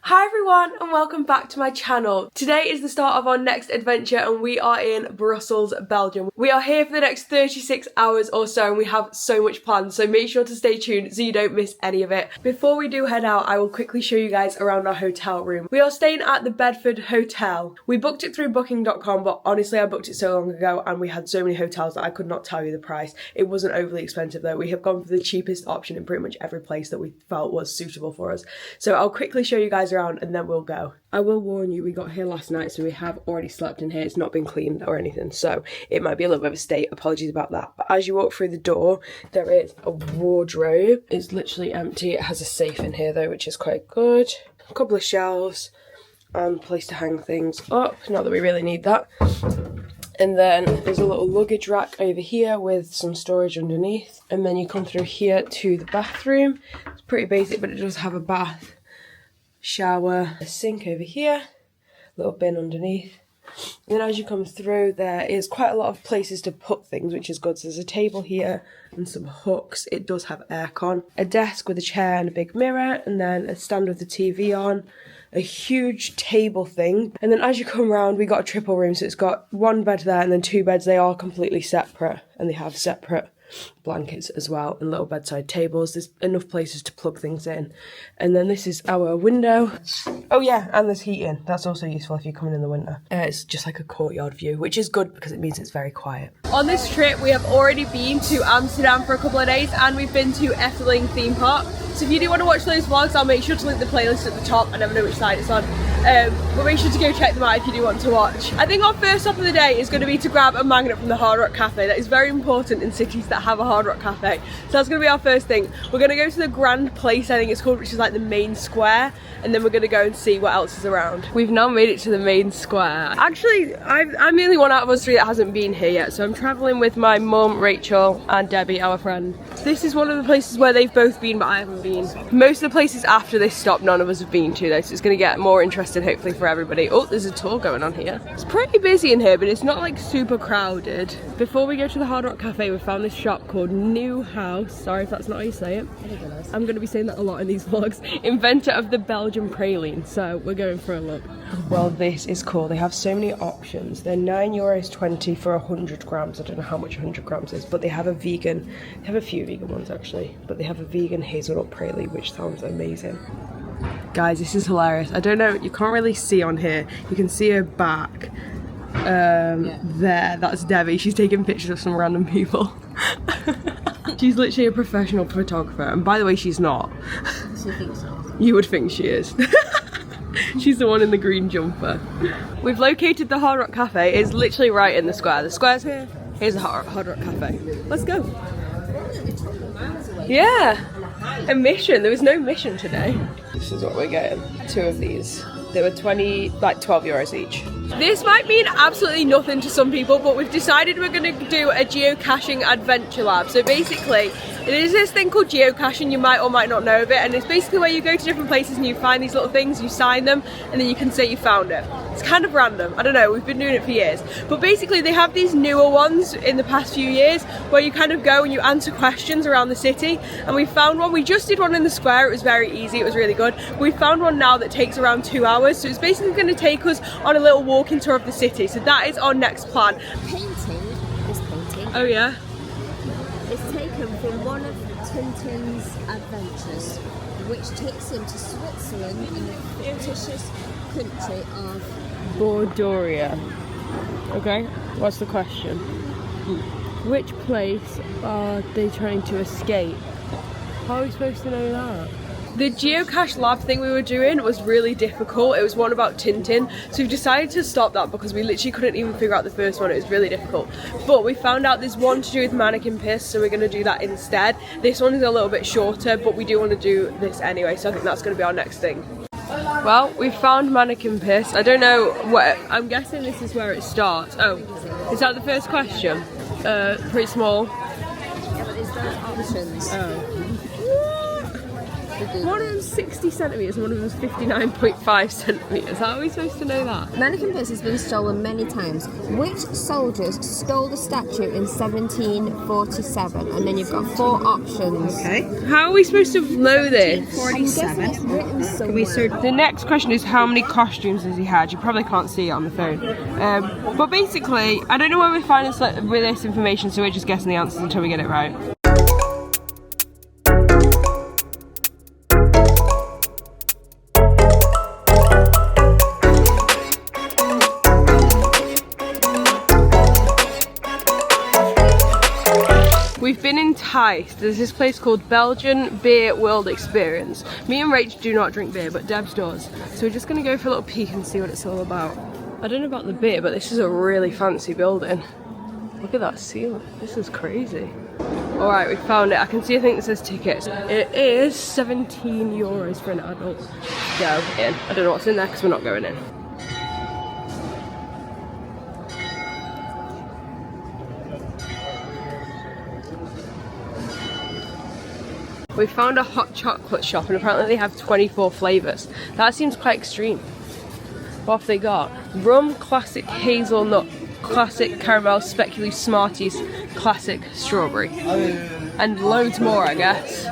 Hi everyone and welcome back to my channel. Today is the start of our next adventure and we are in Brussels, Belgium. We are here for the next 36 hours or so and we have so much planned, so make sure to stay tuned so you don't miss any of it. Before we do head out, I will quickly show you guys around our hotel room. We are staying at the Bedford Hotel. We booked it through booking.com, but honestly I booked it so long ago and we had so many hotels that I could not tell you the price. It wasn't overly expensive though. We have gone for the cheapest option in pretty much every place that we felt was suitable for us. So I'll quickly show you guys around and then we'll go. I will warn you, we got here last night so we have already slept in here. It's not been cleaned or anything, so it might be a little bit of a state. Apologies about that. But as you walk through the door, there is a wardrobe. It's literally empty. It has a safe in here though, which is quite good. A couple of shelves and a place to hang things up. Not that we really need that. And then there's a little luggage rack over here with some storage underneath. And then you come through here to the bathroom. It's pretty basic, but it does have a bath, shower, a sink over here, little bin underneath. And then as you come through, there is quite a lot of places to put things, which is good. So there's a table here and some hooks. It does have aircon. A desk with a chair and a big mirror, and then a stand with the TV on. A huge table thing. And then as you come around, we got a triple room, so it's got one bed there and then two beds. They are completely separate and they have separate blankets as well and little bedside tables. There's enough places to plug things in. And then this is our window. Oh yeah, and there's heating. That's also useful if you're coming in the winter. It's just like a courtyard view, which is good because it means it's very quiet. On this trip we have already been to Amsterdam for a couple of days and we've been to Efteling theme park. So if you do want to watch those vlogs, I'll make sure to link the playlist at the top. I never know which side it's on. But make sure to go check them out if you do want to watch. I think our first stop of the day is going to be to grab a magnet from the Hard Rock Cafe. That is very important in cities that have a Hard Rock Cafe. So that's going to be our first thing. We're going to go to the Grand Place, I think it's called, which is like the main square. And then we're going to go and see what else is around. We've now made it to the main square. Actually, I'm the only one out of us three that hasn't been here yet. So I'm travelling with my mum, Rachel, and Debbie, our friend. This is one of the places where they've both been, but I haven't been. Most of the places after this stop, none of us have been to though. So it's going to get more interesting, hopefully, for everybody. Oh, there's a tour going on here. It's pretty busy in here, but it's not like super crowded. Before we go to the Hard Rock Cafe, we found this shop called New House. Sorry if that's not how you say it. I'm going to be saying that a lot in these vlogs. Inventor of the Belgian praline. So we're going for a look. Well, this is cool. They have so many options. They're €9.20 for 100 grams. I don't know how much 100 grams is, but they have a vegan. They have a few vegan ones actually, but they have a vegan hazelnut praline, which sounds amazing. Guys, this is hilarious. I don't know, you can't really see on here. You can see her back. There, that's Debbie. She's taking pictures of some random people. She's literally a professional photographer, and by the way, she's not. She thinks so. You would think she is. She's the one in the green jumper. We've located the Hard Rock Cafe. It's literally right in the square. The square's here. Here's the Hard Rock Cafe. Let's go. Yeah. A mission. There was no mission today. This is what we're getting. 2 of these. They were 12 euros each. This might mean absolutely nothing to some people, but we've decided we're going to do a geocaching adventure lab. So basically, it is this thing called geocaching. You might or might not know of it, and it's basically where you go to different places and you find these little things, you sign them, and then you can say you found it. It's kind of random. I don't know, we've been doing it for years. But basically they have these newer ones in the past few years where you kind of go and you answer questions around the city, and we found one. We just did one in the square. It was very easy. It was really good. We found one now that takes around 2 hours. So it's basically going to take us on a little walking tour of the city. So that is our next plan. Painting, this painting. Oh yeah? It's taken from one of Tintin's adventures, which takes him to Switzerland in the fictitious country of Bordoria. Okay, what's the question? Which place are they trying to escape? How are we supposed to know that? The geocache lab thing we were doing was really difficult. It was one about Tintin, so we've decided to stop that because we literally couldn't even figure out the first one. It was really difficult. But we found out there's one to do with mannequin piss, so we're going to do that instead. This one is a little bit shorter, but we do want to do this anyway, so I think that's going to be our next thing. Well, we found mannequin piss. I don't know what, I'm guessing this is where it starts. Oh, is that the first question? Pretty small. Yeah, but there's those options. Oh. One of them's 60 centimetres and one of them's 59.5 centimetres. How are we supposed to know that? Mannequin Pits has been stolen many times. Which soldiers stole the statue in 1747? And then you've got 4 options. Okay. How are we supposed to know this? 47. It's written somewhere. We search. The next question is how many costumes has he had? You probably can't see it on the phone. But basically, I don't know where we're finding with this information, so we're just guessing the answers until we get it right. We've been enticed. There's this place called Belgian Beer World Experience. Me and Rach do not drink beer, but Debs does. So we're just gonna go for a little peek and see what it's all about. I don't know about the beer, but this is a really fancy building. Look at that ceiling. This is crazy. All right, we found it. I can see, I think it says tickets. It is 17 euros for an adult. Go in. I don't know what's in there because we're not going in. We found a hot chocolate shop and apparently they have 24 flavours. That seems quite extreme. What have they got? Rum, classic hazelnut, classic caramel, speculoos, Smarties, classic strawberry. And loads more, I guess.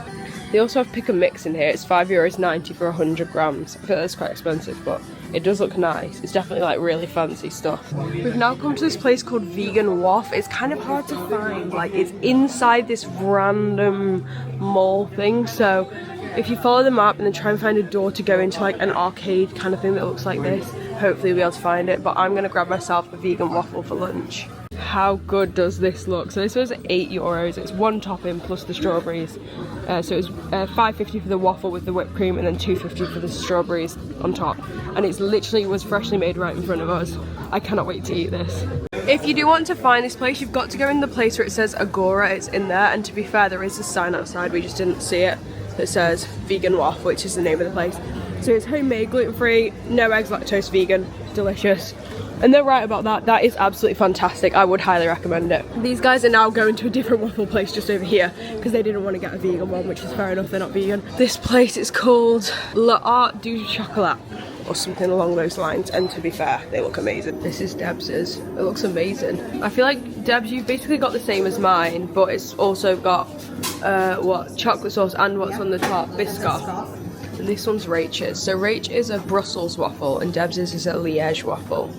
They also have pick and mix in here. It's €5.90 for 100 grams. I feel that's quite expensive, but it does look nice. It's definitely like really fancy stuff. We've now come to this place called Vegan Waff. It's kind of hard to find. Like, it's inside this random mall thing. So if you follow the map and then try and find a door to go into like an arcade kind of thing that looks like this, hopefully you'll be able to find it. But I'm gonna grab myself a vegan waffle for lunch. How good does this look? So this was €8. It's 1 topping plus the strawberries. So it was $5.50 for the waffle with the whipped cream and then $2.50 for the strawberries on top. And it's literally was freshly made right in front of us. I cannot wait to eat this. If you do want to find this place, you've got to go in the place where it says Agora. It's in there, and to be fair, there is a sign outside. We just didn't see it that says Vegan Waff, which is the name of the place. So it's homemade, gluten-free, no eggs, lactose, vegan, delicious. And they're right about that. That is absolutely fantastic. I would highly recommend it. These guys are now going to a different waffle place just over here because they didn't want to get a vegan one, which is fair enough, they're not vegan. This place is called L'Art du Chocolat or something along those lines, and to be fair, they look amazing. This is Debs's. It looks amazing. I feel like Debs, you've basically got the same as mine, but it's also got chocolate sauce and what's on the top, Biscoff. And this one's Rach's. So Rach is a Brussels waffle and Debs's is a Liège waffle.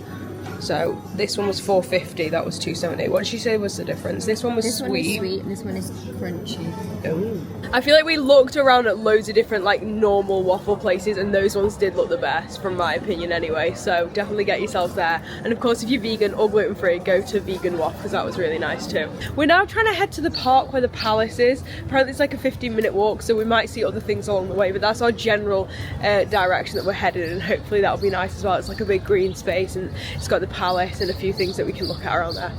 So this one was $4.50, that was $2.70. What did she say was the difference? This one was This sweet. one is sweet and this one is crunchy. Ooh. I feel like we looked around at loads of different like normal waffle places and those ones did look the best from my opinion anyway, so definitely get yourselves there. And of course if you're vegan or gluten free, go to Vegan Waff because that was really nice too. We're now trying to head to the park where the palace is. Apparently it's like a 15-minute walk, so we might see other things along the way, but that's our general direction that we're headed, and hopefully that'll be nice as well. It's like a big green space and it's got the palace and a few things that we can look at around there.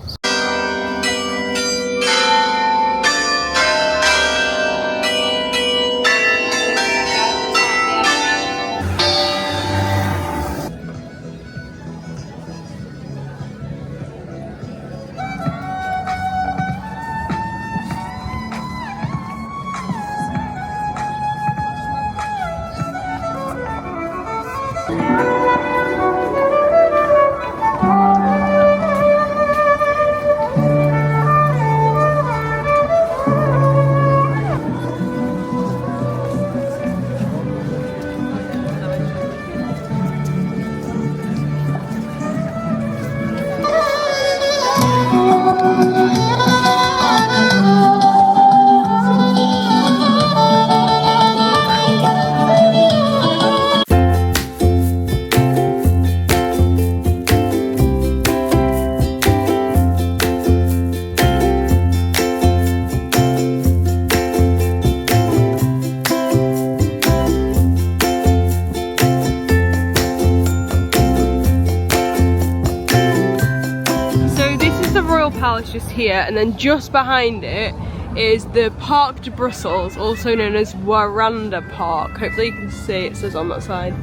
Palace just here, and then just behind it is the Parc de Brussels, also known as Waranda Park. Hopefully you can see, it says on that side.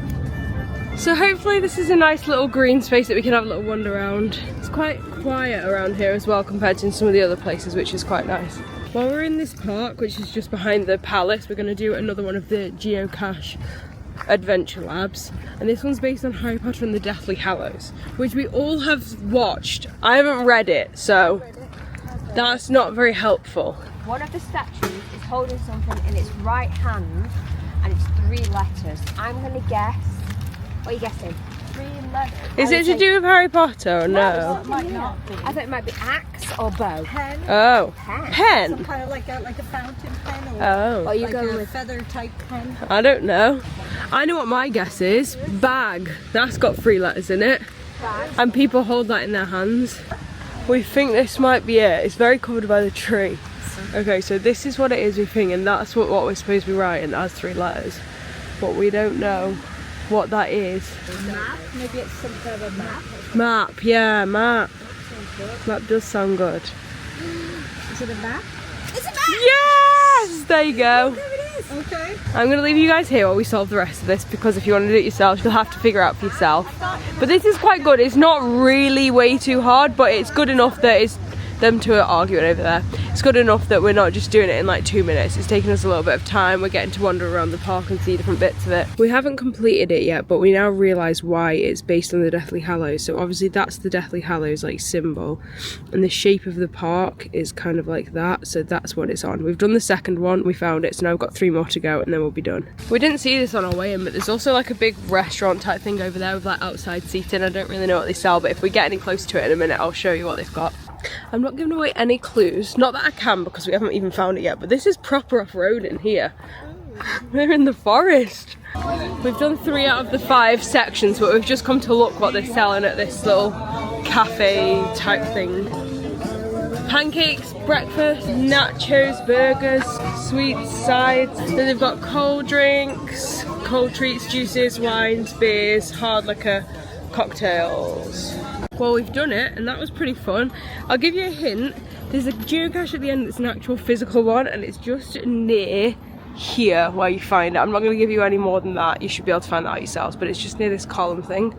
So hopefully this is a nice little green space that we can have a little wander around. It's quite quiet around here as well compared to some of the other places, which is quite nice. While we're in this park, which is just behind the palace, we're going to do another one of the geocache adventure labs, and this one's based on Harry Potter and the Deathly Hallows, which we all have watched. I haven't read it, so that's not very helpful. One of the statues is holding something in its right hand, and it's 3 letters. I'm going to guess. What are you guessing? 3 letters. Is it to do with Harry Potter or no? It might not be. I thought it might be axe or bow. Pen. Oh. Pen. Some Pen? kind of like a fountain pen, or Oh. Are you like going a with feather type pen. I don't know. I know what my guess is. Bag. That's got 3 letters in it. bag? And people hold that in their hands. We think this might be it. It's very covered by the tree. Okay, so this is what it is, we think, and that's what we're supposed to be writing. That has 3 letters. But we don't know what that is. Map? Maybe it's some kind of a map. Map, yeah, map. Map does sound good. Is it a map? It's a bag! Yes! There you go. There it is. Okay. I'm going to leave you guys here while we solve the rest of this, because if you want to do it yourself, you'll have to figure it out for yourself. But this is quite good. It's not really way too hard, but it's good enough that it's them two are arguing over there. It's good enough that we're not just doing it in like 2 minutes. It's taking us a little bit of time. We're getting to wander around the park and see different bits of it. We haven't completed it yet, but we now realise why it's based on the Deathly Hallows. So obviously that's the Deathly Hallows like symbol, and the shape of the park is kind of like that, so that's what it's on. We've done the second one, we found it, so now we've got 3 more to go and then we'll be done. We didn't see this on our way in, but there's also like a big restaurant type thing over there with like outside seating. I don't really know what they sell, but if we get any close to it in a minute, I'll show you what they've got. I'm not giving away any clues, not that I can because we haven't even found it yet, but this is proper off-roading here. We're in the forest. We've done 3 out of the 5 sections, but we've just come to look what they're selling at this little cafe type thing. Pancakes, breakfast, nachos, burgers, sweets, sides. Then they've got cold drinks, cold treats, juices, wines, beers, hard liquor, cocktails. Well, we've done it, and that was pretty fun. I'll give you a hint. There's a geocache at the end that's an actual physical one, and it's just near here where you find it. I'm not going to give you any more than that. You should be able to find that out yourselves, but it's just near this column thing.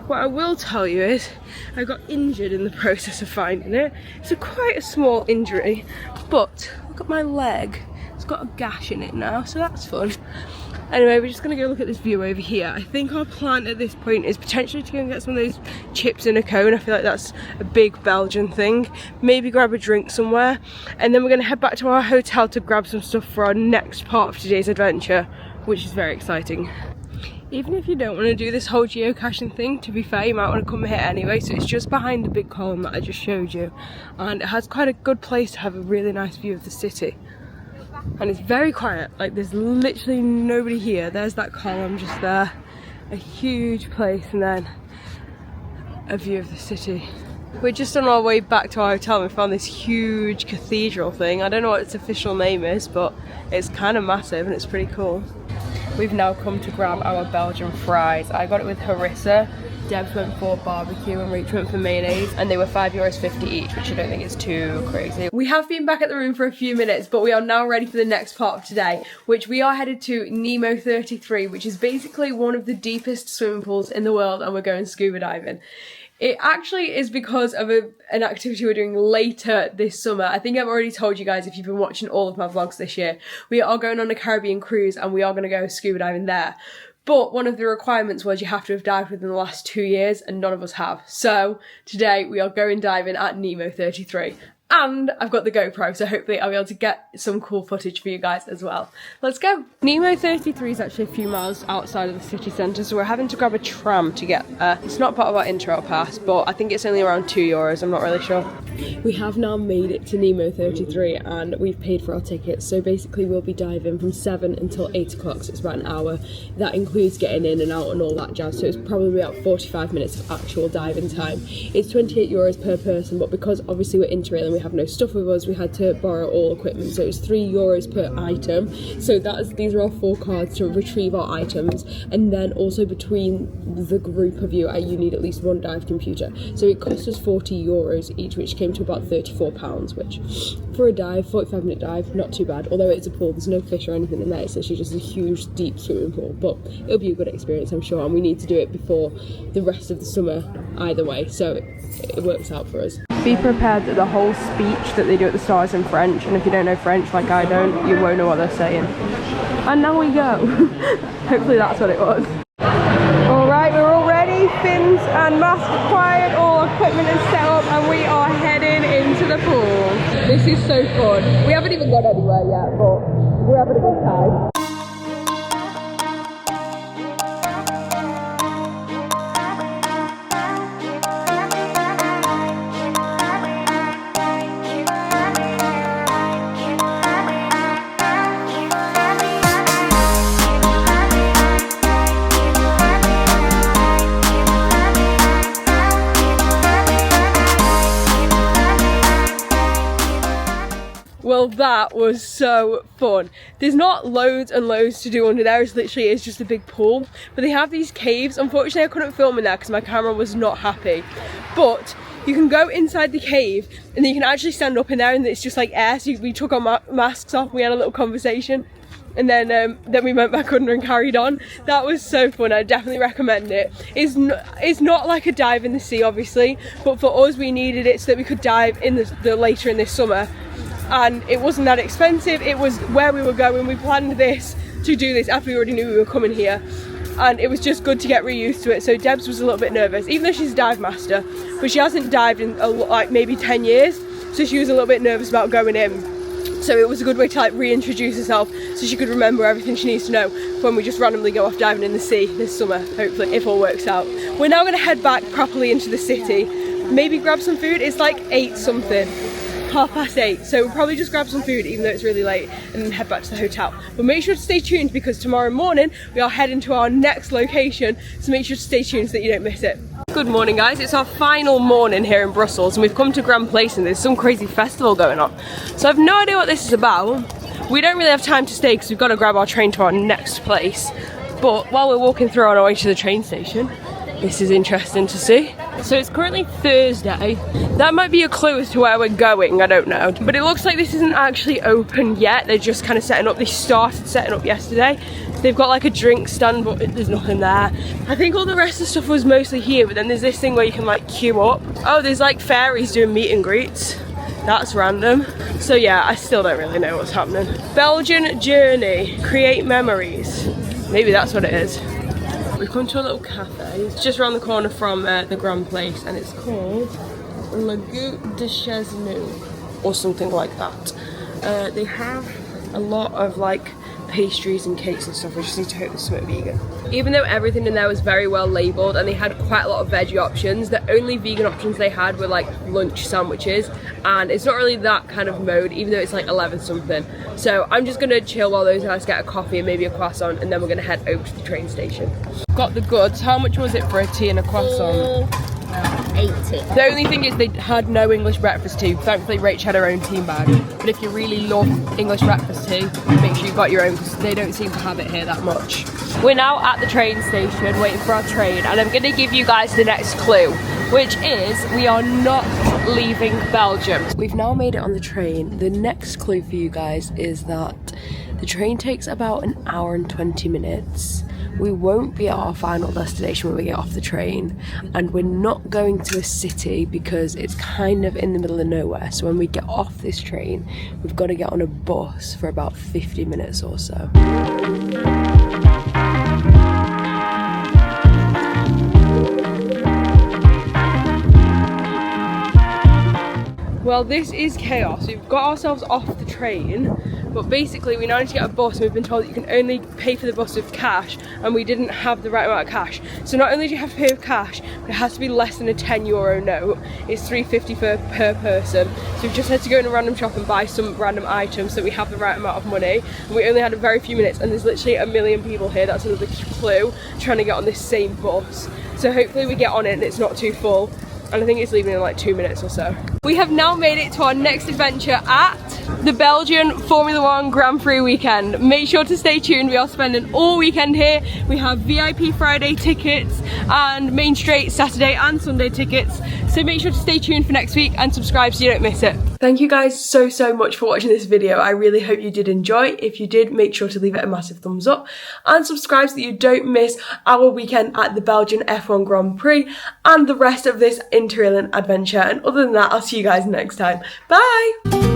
What I will tell you is I got injured in the process of finding it. It's quite a small injury, but look at my leg. It's got a gash in it now, so that's fun. Anyway, we're just going to go look at this view over here. I think our plan at this point is potentially to go and get some of those chips in a cone. I feel like that's a big Belgian thing. Maybe grab a drink somewhere. And then we're going to head back to our hotel to grab some stuff for our next part of today's adventure, which is very exciting. Even if you don't want to do this whole geocaching thing, to be fair, you might want to come here anyway. So it's just behind the big column that I just showed you. And it has quite a good place to have a really nice view of the city. And it's very quiet, like there's literally nobody here. There's that column just there, a huge place, and then a view of the city. We're just on our way back to our hotel and we found this huge cathedral thing. I don't know what its official name is, but it's kind of massive and it's pretty cool. We've now come to grab our Belgian fries. I got it with harissa. Debs went for barbecue and Rach went for mayonnaise, and they were €5.50 each, which I don't think is too crazy. We have been back at the room for a few minutes, but we are now ready for the next part of today, which we are headed to Nemo 33, which is basically one of the deepest swimming pools in the world, and we're going scuba diving. It actually is because of an activity we're doing later this summer. I think I've already told you guys if you've been watching all of my vlogs this year. We are going on a Caribbean cruise and we are going to go scuba diving there. But one of the requirements was you have to have dived within the last 2 years, and none of us have. So today we are going diving at Nemo 33. And I've got the GoPro, so hopefully I'll be able to get some cool footage for you guys as well. Let's go! Nemo 33 is actually a few miles outside of the city centre, so we're having to grab a tram to get there. It's not part of our Interrail pass, but I think it's only around €2, I'm not really sure. We have now made it to Nemo 33 and we've paid for our tickets, so basically we'll be diving from 7 until 8 o'clock, so it's about an hour. That includes getting in and out and all that jazz, so it's probably about 45 minutes of actual diving time. It's €28 per person, but because obviously we're Interrailing, we have no stuff with us, we had to borrow all equipment, so it's €3 per item. So these are our 4 cards to retrieve our items, and then also between the group of you need at least 1 dive computer. So it cost us €40 each, which came to about £34, which for a dive, 45-minute dive, not too bad. Although it's a pool, there's no fish or anything in there, it's actually just a huge deep swimming pool, but it'll be a good experience, I'm sure, and we need to do it before the rest of the summer either way, so it works out for us. Be prepared that the whole speech that they do at the start is in French, and if you don't know French like I don't, you won't know what they're saying. And now we go. Hopefully that's what it was. Alright, we're all ready, fins and mask acquired, all equipment is set up, and we are heading into the pool. This is so fun. We haven't even gone anywhere yet, but we're having a good time. Well, that was so fun. There's not loads and loads to do under there. It literally is just a big pool. But they have these caves. Unfortunately, I couldn't film in there because my camera was not happy. But you can go inside the cave and then you can actually stand up in there and it's just like air. So we took our masks off, we had a little conversation. And then we went back under and carried on. That was so fun. I definitely recommend it. It's not like a dive in the sea, obviously. But for us, we needed it so that we could dive in the later in this summer. And it wasn't that expensive. It was where we were going. We planned this to do this after we already knew we were coming here, and it was just good to get reused to it. So Debs was a little bit nervous, even though she's a dive master, but she hasn't dived in like maybe 10 years, so she was a little bit nervous about going in. So it was a good way to like reintroduce herself so she could remember everything she needs to know when we just randomly go off diving in the sea this summer, hopefully, if all works out. We're now going to head back properly into the city, maybe grab some food. It's like 8 something. 8:30, so we'll probably just grab some food even though it's really late and then head back to the hotel. But make sure to stay tuned because tomorrow morning we are heading to our next location, so make sure to stay tuned so that you don't miss it. Good morning guys, it's our final morning here in Brussels and we've come to Grand Place and there's some crazy festival going on. So I've no idea what this is about. We don't really have time to stay because we've got to grab our train to our next place. But while we're walking through on our way to the train station, this is interesting to see. So it's currently Thursday. That might be a clue as to where we're going, I don't know. But it looks like this isn't actually open yet. They're just kind of setting up. They started setting up yesterday. They've got like a drink stand, but there's nothing there. I think all the rest of the stuff was mostly here, but then there's this thing where you can like queue up. Oh, there's like fairies doing meet and greets. That's random. So yeah, I still don't really know what's happening. Belgian journey, create memories. Maybe that's what it is. We've come to a little cafe. It's just around the corner from the Grand Place and it's called Le Goût de Chez Nous or something like that. They have a lot of like pastries and cakes and stuff. I just need to hope there's something vegan. Even though everything in there was very well labelled and they had quite a lot of veggie options, the only vegan options they had were like lunch sandwiches, and it's not really that kind of mode even though it's like 11 something. So I'm just gonna chill while those guys get a coffee and maybe a croissant, and then we're gonna head over to the train station. Got the goods. How much was it for a tea and a croissant? 80. The only thing is they had no English breakfast tea. Thankfully Rach had her own tea bag. But if you really love English breakfast tea, make sure you've got your own because they don't seem to have it here that much. We're now at the train station waiting for our train, and I'm going to give you guys the next clue, which is we are not leaving Belgium. We've now made it on the train. The next clue for you guys is that the train takes about an hour and 20 minutes. We won't be at our final destination when we get off the train, and we're not going to a city because it's kind of in the middle of nowhere. So when we get off this train, we've got to get on a bus for about 50 minutes or so. Well, this is chaos. We've got ourselves off the train, but basically we now need to get a bus and we've been told that you can only pay for the bus with cash, and we didn't have the right amount of cash. So not only do you have to pay with cash, but it has to be less than a €10 note. It's £3.50 per person. So we've just had to go in a random shop and buy some random items so we have the right amount of money. And we only had a very few minutes and there's literally a million people here. That's another clue, trying to get on this same bus. So hopefully we get on it and it's not too full. And I think it's leaving in like 2 minutes or so. We have now made it to our next adventure at the Belgian Formula 1 Grand Prix weekend. Make sure to stay tuned. We are spending all weekend here. We have VIP Friday tickets and Main Straight Saturday and Sunday tickets. So make sure to stay tuned for next week and subscribe so you don't miss it. Thank you guys so much for watching this video. I really hope you did enjoy. If you did, make sure to leave it a massive thumbs up and subscribe so that you don't miss our weekend at the Belgian F1 Grand Prix and the rest of this Interrailing adventure. And other than that, I'll see you guys next time. Bye!